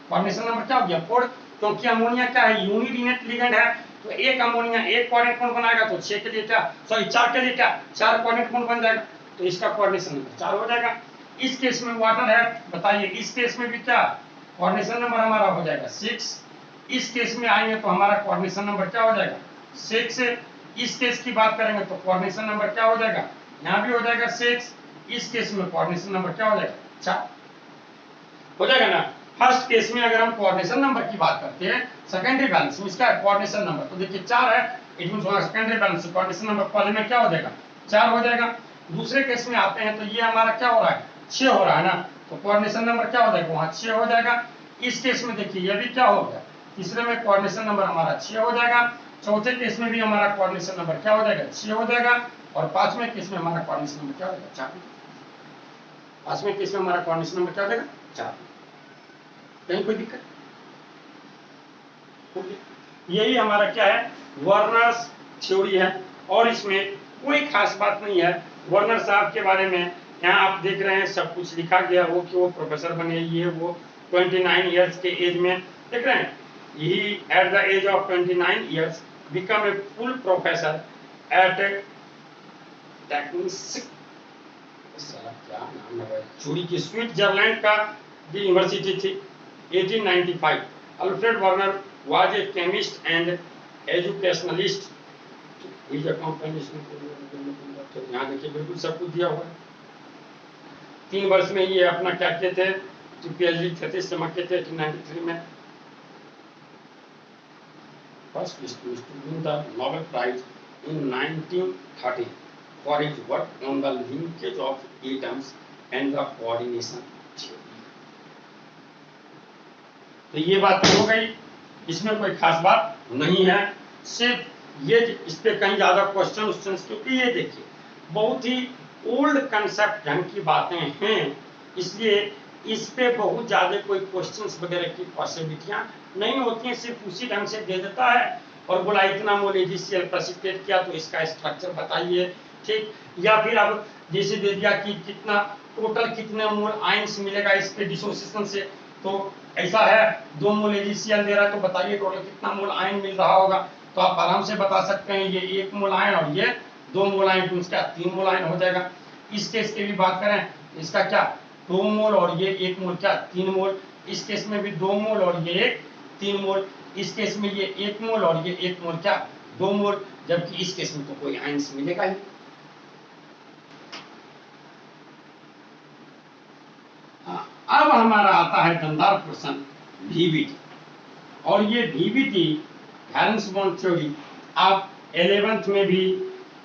कोऑर्डिनेशन नंबर क्या हो गया 4, क्योंकि अमोनिया क्या है यूनिडिनेट लिगेंड है, तो एक अमोनिया एक कोऑर्डिनेट बॉन्ड बनाएगा तो 6 के लिए क्या, सॉरी 4 के लिए क्या 4 कोऑर्डिनेट बॉन्ड बन जाएगा, तो इसका कोऑर्डिनेशन नंबर 4 हो जाएगा। इस केस में वाटर है, बताइए इस केस में भी क्या कोऑर्डिनेशन नंबर हमारा हो जाएगा 6। इस केस में आएंगे तो हमारा कोऑर्डिनेशन नंबर क्या हो जाएगा 6। इस केस की बात करेंगे तो कोऑर्डिनेशन नंबर क्या हो जाएगा, यहाँ भी हो जाएगा 6। इस केस में कोऑर्डिनेशन नंबर क्या हो जाएगा 4 हो जाएगा ना। फर्स्ट केस में अगर हम कोऑर्डिनेशन नंबर की बात करते हैं सेकेंडरी बैलेंस में, इसका कोऑर्डिनेशन नंबर तो देखिए 4 है, it means secondary balance coordination number पहले में क्या हो जाएगा 4 हो जाएगा। दूसरे केस में आते हैं तो ये हमारा क्या हो रहा है 6 हो रहा है ना, तो कोऑर्डिनेशन नंबर क्या हो जाएगा वहां 6 हो जाएगा। इस केस में देखिए ये भी क्या हो गया, तीसरे में कोऑर्डिनेशन नंबर हमारा 6 हो जाएगा। चौथे केस में भी हमारा कोऑर्डिनेशन नंबर क्या हो जाएगा 6 हो जाएगा। और पांचवें केस में हमारा कोऑर्डिनेशन नंबर क्या हो जाएगा 4। पांचवें केस में हमारा कोऑर्डिनेशन नंबर क्या हो जाएगा 4। कहीं कोई दिक्कत, यही हमारा क्या है वर्नर्स थ्योरी है, और इसमें कोई खास बात नहीं है। वर्नर साहब के बारे में यहाँ आप देख रहे हैं सब कुछ लिखा गया हो कि वो प्रोफेसर बने, ये वो 29 इयर्स के एज में देख रहे हैं, he at the age of 29 years become a full professor at क्या नाम है चूड़ी की स्विट्जरलैंड का यूनिवर्सिटी थी 1895। Alfred Werner was a chemist and educationalist. He is a तो यहाँ देखिए बिल्कुल सब कुछ दिया हुआ है। 3 वर्ष में ये अपना क्या किए थे, PhD थीसिस जमा किए थे 1893 में। First to win the Nobel Prize in 1930 for his work on the linkage of atoms and the coordination theory. तो ये बात हो गई, इसमें कोई खास बात नहीं है, सिर्फ ये इस पे कहीं ज्यादा क्वेश्चन, क्योंकि ये देखिए बहुत ही ओल्ड कंसेप्ट ढंग की बातें हैं, इसलिए इस पे बहुत ज्यादा कोई क्वेश्चंस वगैरह की पॉसिबिलिटियां नहीं होती हैं। सिर्फ उसी ढंग से दे देता है और बोला इतना मोल AgCl प्रेसिपिटेट किया तो इसका स्ट्रक्चर बताइए, ठीक, या फिर अब जैसे दे दिया कि कितना टोटल कितने मोल आयंस मिलेगा इस पे डिसोसिएशन से, तो ऐसा है 2 मोल AgCl दे रहा है तो बताइए टोटल कितना मोल आयन मिल रहा होगा, तो आप आराम से बता सकते हैं ये 1 मोल आयन और ये 2 मोल आयन, तो इसका 3 मोल आयन हो जाएगा। इस केस की भी बात करें इसका क्या 2 मोल और ये 1 मोल क्या 3 मोल, इस केस में भी 2 मोल और ये 3 मोल, इस केस में ये 1 मोल और ये 1 मोल क्या 2 मोल, जबकि इस केस में तो कोई आयंस मिलेगा ही। अब हमारा आता है दमदार प्रश्न VBT, और ये VBT वैलेंस बॉन्ड थ्योरी आप 11th में भी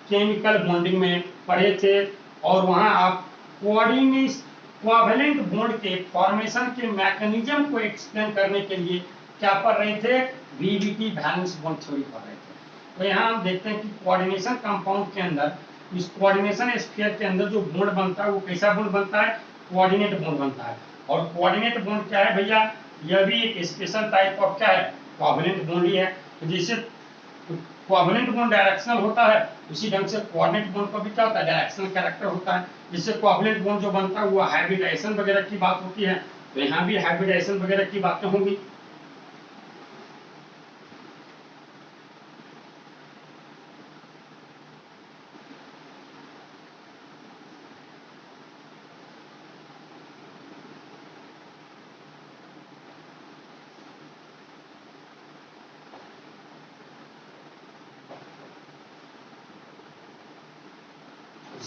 केमिकल बॉन्डिंग में पढ़े थे, और वहां आप कोवैलेंट बॉन्ड के फॉर्मेशन के मैकेनिज्म को एक्सप्लेन करने के लिए क्या पढ़ रहे थे VBT वैलेंस बॉन्ड थ्योरी पढ़ रहे थे। तो यहाँ हम देखते हैं कि कोऑर्डिनेशन कंपाउंड के अंदर, इस कोऑर्डिनेशन स्फीयर के अंदर जो बॉन्ड बनता है वो कैसा बॉन्ड बनता है कोऑर्डिनेट बॉन्ड बनता है। और कोऑर्डिनेट बॉन्ड क्या है भैया, यह भी एक स्पेशल टाइप ऑफ क्या है कोवैलेंट बॉन्ड ही है। तो जैसे कोवैलेंट बॉन्ड डायरेक्शनल होता है उसी ढंग से कोऑर्डिनेट बॉन्ड का भी क्या होता है डायरेक्शनल कैरेक्टर होता है। जिससे कोवैलेंट बॉन्ड जो बनता है वो हाइब्रिडाइजेशन वगैरह की बात होती है, तो यहाँ भी हाइब्रिडाइजेशन वगैरह की बातें होंगी।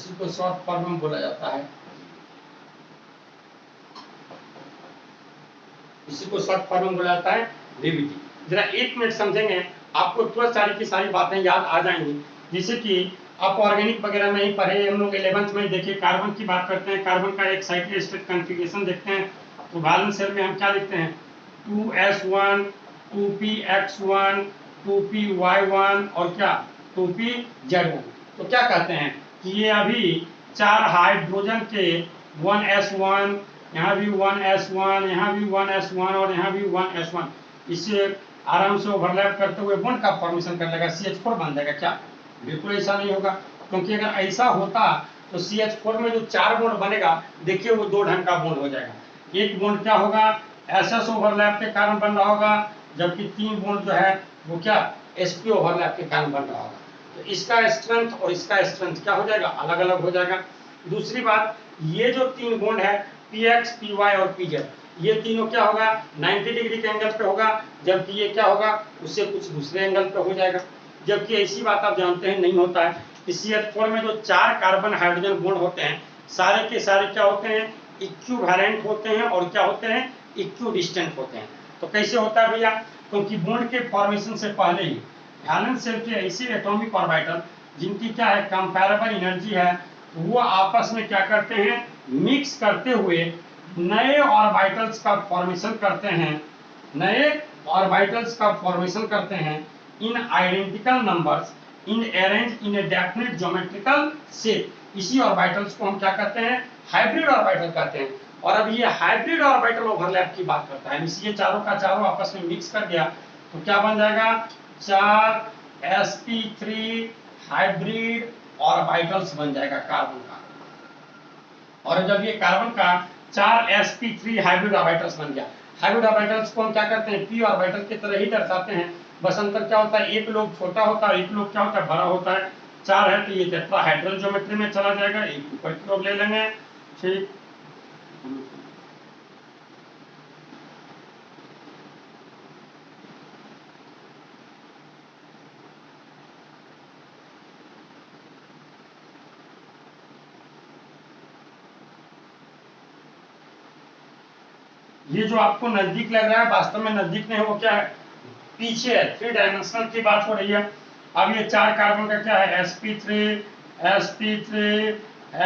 इसी को शॉर्ट फॉर्म में बोला जाता है, इसी को शॉर्ट फॉर्म में बोला जाता है VBT। जरा 1 मिनट समझेंगे, आपको तुरंत सारी की सारी बातें याद आ जाएंगी। जैसे कि आप ऑर्गेनिक वगैरह में ही पढ़े, हम लोग 11th में देखिए कार्बन की बात करते हैं, कार्बन का एक साइक्लिक स्टेट कॉन्फ़िगरेशन देखते हैं, तो वैलेंस शेल में हम क्या लिखते हैं 2s1 2px1 2py1 और क्या 2pz1। तो क्या कहते हैं कि ये अभी 4 हाइड्रोजन के 1s1, यहाँ भी 1s1, यहाँ भी 1s1 और यहाँ भी 1s1, इससे आराम से ओवरलैप करते हुए बॉन्ड का फॉर्मेशन कर लेगा, CH4 बन जाएगा। क्या बिल्कुल ऐसा नहीं होगा, क्योंकि अगर ऐसा होता तो CH4 में जो 4 बॉन्ड बनेगा, देखिए वो 2 ढंग का बॉन्ड हो जाएगा। एक बॉन्ड क्या होगा SS ओवरलैप के कारण बन रहा होगा, जबकि 3 बॉन्ड जो है वो क्या sp ओवरलैप के कारण बन रहा होगा। तो इसका स्ट्रेंथ और इसका स्ट्रेंथ क्या हो जाएगा, अलग अलग हो जाएगा। दूसरी बात, ये जो 3 बॉन्ड है px py और pz, ये तीनों क्या होगा 90 डिग्री के एंगल पे होगा, जबकि ये क्या होगा उससे कुछ दूसरे एंगल पे हो जाएगा। जबकि ऐसी बात आप जानते हैं नहीं होता है कि CH4 में जो 4 कार्बन हाइड्रोजन बॉन्ड होते हैं, सारे के सारे क्या होते हैं इक्विवेलेंट होते हैं और क्या होते हैं इक्विडिस्टेंट होते हैं। तो कैसे होता है भैया, क्योंकि बॉन्ड के फॉर्मेशन से पहले ही वैलेंस शेल के ऐसे एटॉमिक ऑर्बिटल जिनकी क्या है कंपैरेबल एनर्जी है, वो आपस में क्या करते हैं मिक्स करते हुए नए ऑर्बिटल्स का फॉर्मेशन करते हैं, नए ऑर्बिटल्स का फॉर्मेशन करते हैं in identical numbers in arrange in a definite geometrical shape. इसी ऑर्बिटल्स को हम क्या कहते हैं हाइब्रिड ऑर्बिटल कहते हैं। और अब ये हाइब्रिड ऑर्बिटल ओवरलैप की बात करता है, इसलिए चारों का चारों आपस में मिक्स कर दिया तो क्या बन जाएगा 4 sp3 हाइब्रिड ऑर्बिटल्स बन जाएगा कार्बन का। और जब ये कार्बन का 4 sp3 हाइब्रिड ऑर्बिटल्स बन गया, हाइब्रिड ऑर्बिटल्स को हम क्या करते हैं p ऑर्बिटल की तरह ही दर्शाते हैं, बस अंतर क्या होता है एक लोग छोटा होता है, एक लोग क्या होता है बड़ा होता है। 4 है तो ये टेट्राहेड्रल ज्योमेट्री में चला जाएगा, एक ऊपर की ओर ले लेंगे, ठीक। ये जो आपको नजदीक लग रहा है वास्तव में नजदीक नहीं है, वो क्या है पीछे है, 3 डायमेंशनल की बात हो रही है। अब ये 4 कार्बन का क्या है sp3 sp3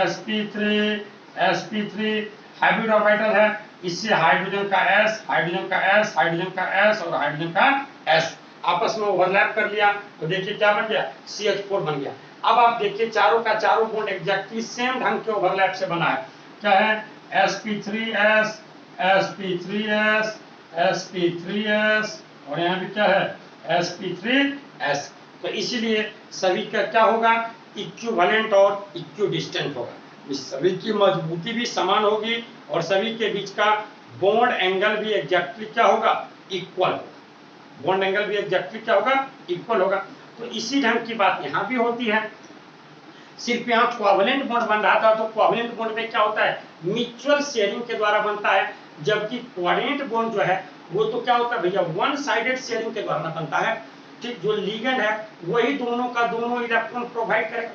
sp3 sp3 hybrid orbital है, इससे हाइड्रोजन का s हाइड्रोजन का s हाइड्रोजन का s और हाइड्रोजन का s आपस में ओवरलैप कर लिया तो देखिए क्या बन गया CH4 बन गया। अब आप देखिए चारों का चारों बॉन्ड एग्जैक्टली सेम ढंग के ओवरलैप से बना है, क्या है sp3s sp3s sp3s और यहाँ भी क्या है sp3s। तो इसीलिए सभी का क्या होगा इक्विवेलेंट और इक्विडिस्टेंट होगा, सभी की मजबूती भी समान होगी और सभी के बीच का बॉन्ड एंगल भी एग्जैक्टली क्या होगा इक्वल होगा, बॉन्ड एंगल भी एग्जैक्टली क्या होगा इक्वल होगा। तो इसी ढंग की बात यहाँ भी होती है, सिर्फ यहाँ कोवैलेंट बॉन्ड बन रहा था तो कोवैलेंट बॉन्ड में क्या होता है म्यूचुअल शेयरिंग के द्वारा बनता है, जबकि कोवैलेंट बॉन्ड जो है वो तो क्या होता है भैया वन साइडेड शेयरिंग के द्वारा बनता है, ठीक। जो लिगेंड है वही दोनों का दोनों इलेक्ट्रॉन प्रोवाइड करेगा,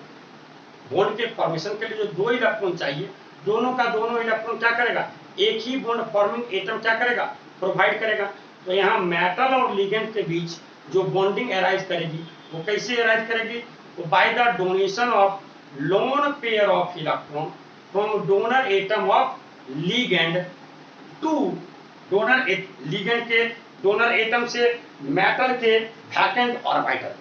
बॉन्ड के फॉर्मेशन के लिए जो 2 इलेक्ट्रॉन चाहिए दोनों का दोनों इलेक्ट्रॉन क्या करेगा एक ही बॉन्ड फॉर्मिंग एटम क्या करेगा प्रोवाइड करेगा। तो यहाँ मेटल और लिगेंड के बीच जो बॉन्डिंग अराइज करेगी वो कैसे अराइज करेगी, तो by the donation of lone pair of electron from donor atom of ligand two donor ligand के डोनर एटम से मेटल के वैकेंट ऑर्बिटल,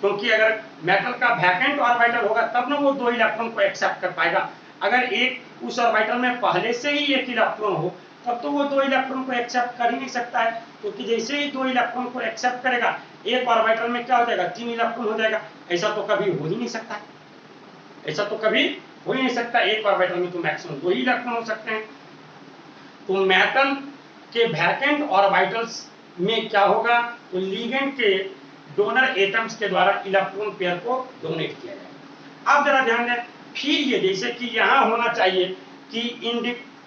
क्योंकि अगर मेटल का वैकेंट ऑर्बिटल होगा तब ना वो 2 इलेक्ट्रॉन को एक्सेप्ट कर पाएगा, अगर एक उस ऑर्बिटल में पहले से ही 1 इलेक्ट्रॉन हो तब तो वो 2 इलेक्ट्रॉन को एक्सेप्ट कर ही नहीं सकता है, क्योंकि जैसे ही 2 इलेक्ट्रॉन को एक्सेप्ट करेगा एक ऑर्बिटल में क्या हो जाएगा 3 इलेक्ट्रॉन हो जाएगा। ऐसा तो कभी हो ही नहीं सकता, ऐसा तो कभी हो ही नहीं सकता, एक ऑर्बिटल में तो मैक्सिमम 2 ही इलेक्ट्रॉन हो सकते हैं। तो मेटल के वैकेंट ऑर्बिटल्स में क्या होगा तो लिगेंड के डोनर एटम्स के द्वारा इलेक्ट्रॉन पेयर को डोनेट किया जाएगा। अब जरा ध्यान दें, फिर ये जैसे कि यहाँ होना चाहिए कि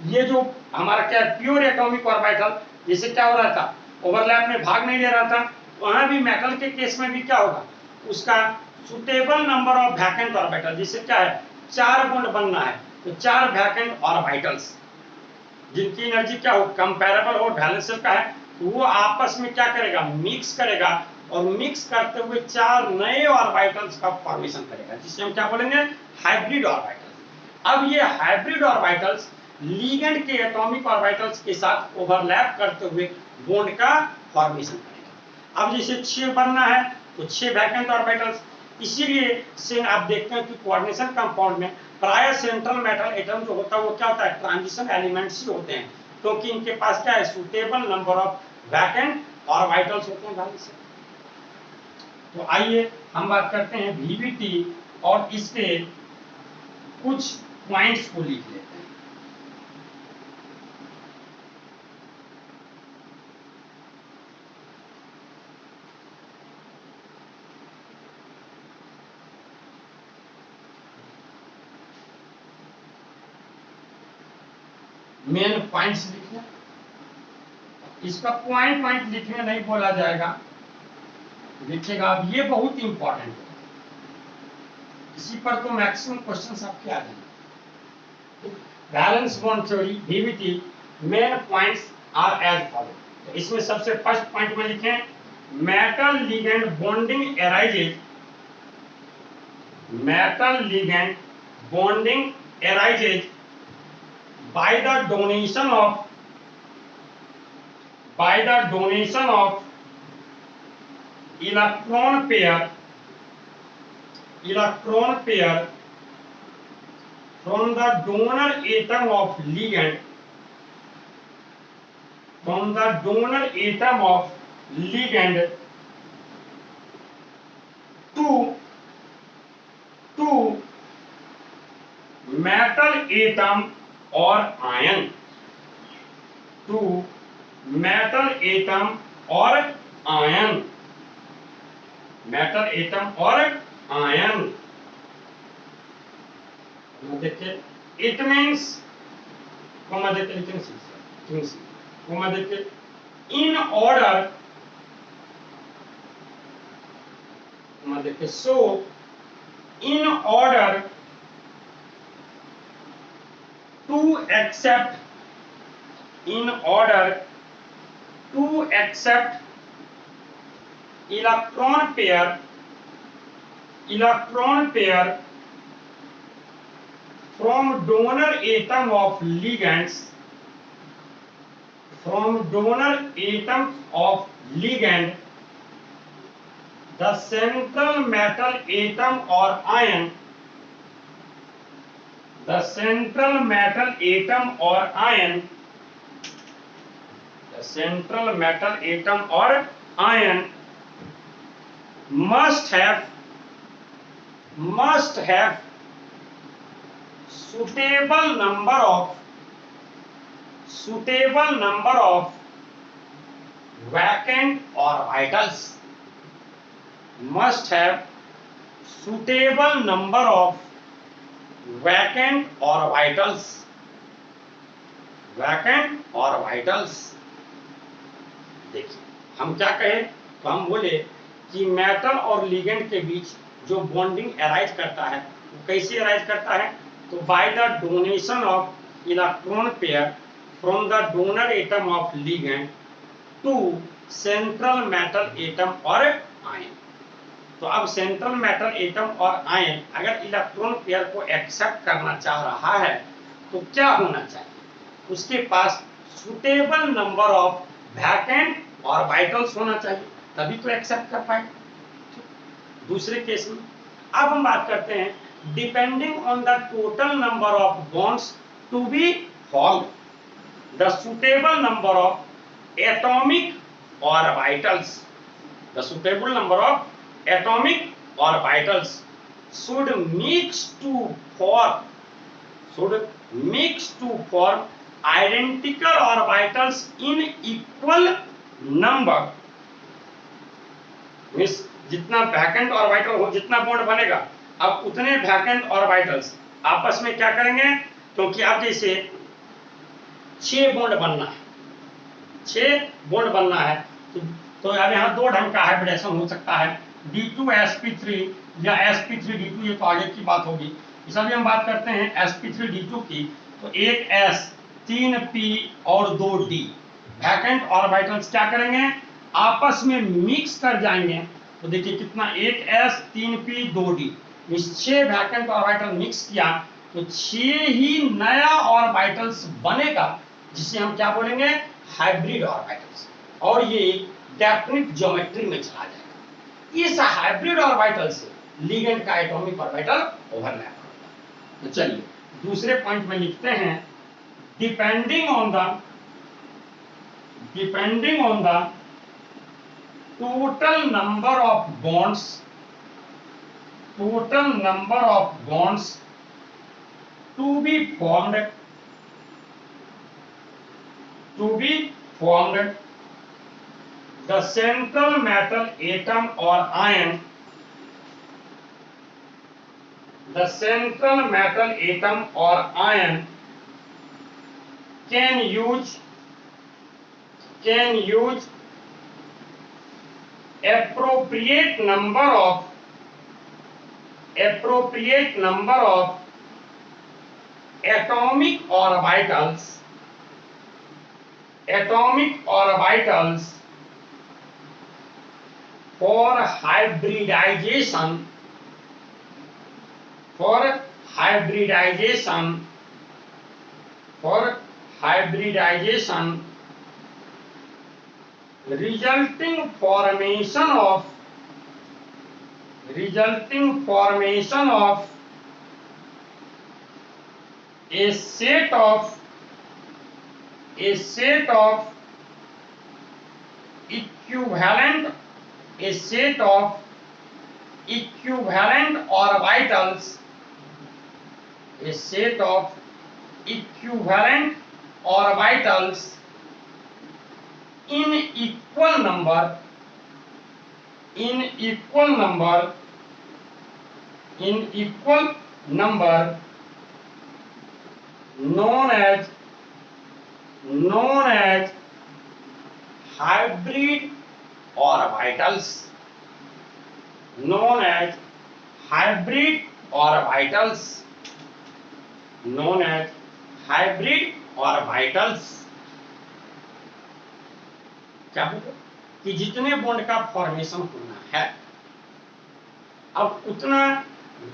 ये जो हमारा क्या प्योर एटॉमिक ऑर्बिटल जैसे क्या हो रहा था ओवरलैप में भाग नहीं ले रहा था, वहां भी मेटल के केस में भी क्या होगा उसका suitable number of vacant orbital, जैसे क्या है 4 बॉन्ड बनना है, तो 4 वैकेंट ऑर्बिटल्स जिनकी एनर्जी क्या हो, कंपैरेबल हो, वैलेंस का है, तो वो आपस में क्या करेगा, मिक्स करेगा, और मिक्स करते हुए 4 नए ऑर्बिटल्स का फॉर्मेशन करेगा, जिसे हम क्या बोलेंगे, हाइब्रिड ऑर्बिटल्स। अब ये हाइब्रिड ऑर्बिटल्स लिगेंड के एटॉमिक ऑर्बिटल्स के साथ ओवरलैप करते हुए बॉन्ड का फॉर्मेशन करेगा। अब जैसे 6 बनना है तो 6 वैकेंट ऑर्बिटल्स, इसीलिए से आप देखते हैं कि कोऑर्डिनेशन कंपाउंड में प्राय सेंट्रल मेटल एटम जो होता है वो क्या होता है, ट्रांजिशन एलिमेंट्स ही होते हैं, क्योंकि इनके पास क्या है, suitable number of vacant orbitals होते हैं भाई से। तो आइए हम बात करते हैं वीवीटी और इसके कुछ पॉइंट्स को लिख लेते हैं। मेन पॉइंट्स लिखना, इसका पॉइंट पॉइंट लिखने नहीं बोला जाएगा, लिखिएगा आप, ये बहुत इंपॉर्टेंट है, इसी पर तो मैक्सिमम क्वेश्चंस आपके आ जाएंगे। Valence bond theory VBT main points are as follow. तो इसमें सबसे फर्स्ट पॉइंट में लिखें, metal ligand bonding arises, metal ligand bonding arises by the donation of electron pair from the donor atom of ligand to metal atom or ion, to metal atom or ion, metal atom or ion। देखिए it means comma देके लिखेंगे, comma देके in order, comma देके so in order to accept electron pair from donor atom of ligands, the central metal atom or ion, must have suitable number of vacant orbitals, must have suitable number of vacant orbitals। देखिए हम क्या कहे, तो हम बोले कि metal और ligand के बीच जो बॉन्डिंग अराइज करता है वो कैसे अराइज करता है, तो by the donation of electron pair from the donor atom of ligand to central metal atom और आयन। तो अब सेंट्रल मेटल एटम और आयन अगर इलेक्ट्रॉन पेयर को एक्सेप्ट करना चाह रहा है तो क्या होना चाहिए, उसके पास suitable number of vacant orbitals होना चाहिए, तभी तो एक्सेप्ट कर पाए। दूसरे केस में अब हम बात करते हैं depending on the total number of bonds to be formed, the suitable number of atomic orbitals, the suitable number of atomic orbitals should mix to form identical orbitals in equal number। Means जितना vacant orbital हो, जितना bond बनेगा, अब उतने vacant orbitals आपस में क्या करेंगे, क्योंकि आप जैसे 6 बॉन्ड बनना है, तो अब यहाँ 2 ढंग का हाइब्रिडेशन हो सकता है, D2sp3 या sp3d2, ये तो आगे की बात होगी। इस अभी हम बात करते हैं sp3d2 की, तो एक s 3p और 2d वैकेंट ऑर्बिटल्स क्या करेंगे, आपस में मिक्स कर जाएंगे। तो देखिए कितना, एक s 3p 2d, 6 vacant orbital mix किया तो 6 ही नया ऑर्बिटल्स बनेगा, जिसे हम क्या बोलेंगे, हाइब्रिड ऑर्बिटल्स। और ये डेफिनिट ज्योमेट्री में चला जाएगा। इस हाइब्रिड ऑर्बिटल से लिगेंड का एटॉमिक ऑर्बिटल ओवरलैप होगा। तो चलिए दूसरे पॉइंट में लिखते हैं, depending on the total number of bonds to be formed the central metal atom or ion can use appropriate number of atomic orbitals for hybridization resulting formation of a set of equivalent orbitals in equal number known as hybrid orbitals, क्या होगा कि जितने bond का formation होना है, अब उतना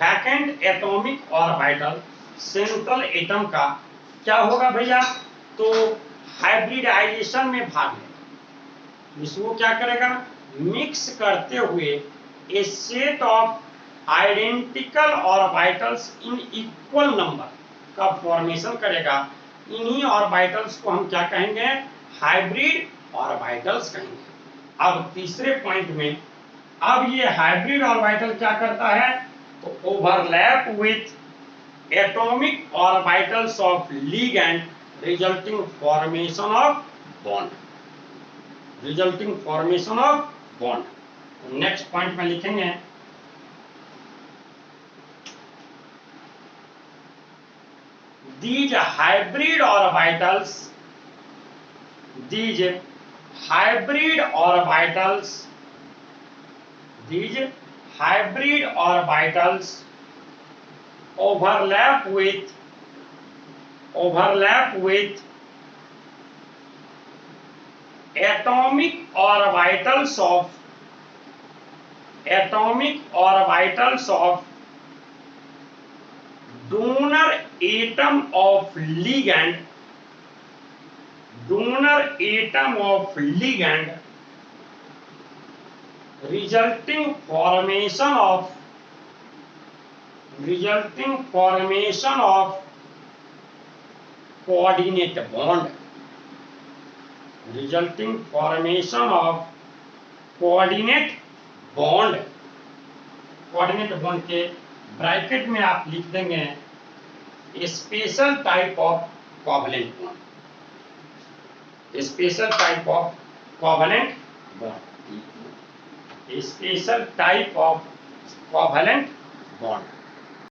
vacant atomic orbital central atom का क्या होगा भैया, तो हाइब्रिडाइजेशन में भाग लेगा। इसको क्या करेगा, मिक्स करते हुए a set of identical orbitals in equal number का फॉर्मेशन करेगा। इन्हीं ऑर्बिटल्स को हम क्या कहेंगे, हाइब्रिड ऑर्बिटल्स कहेंगे। अब तीसरे पॉइंट में, अब ये हाइब्रिड ऑर्बिटल क्या करता है, तो overlap with atomic orbitals of ligand resulting formation of bond. Next point में लिखेंगे, these hybrid orbitals overlap with atomic orbitals of donor atom of ligand resulting formation of coordinate bond, coordinate bond के bracket में आप लिख देंगे special type of covalent bond, special type of covalent bond.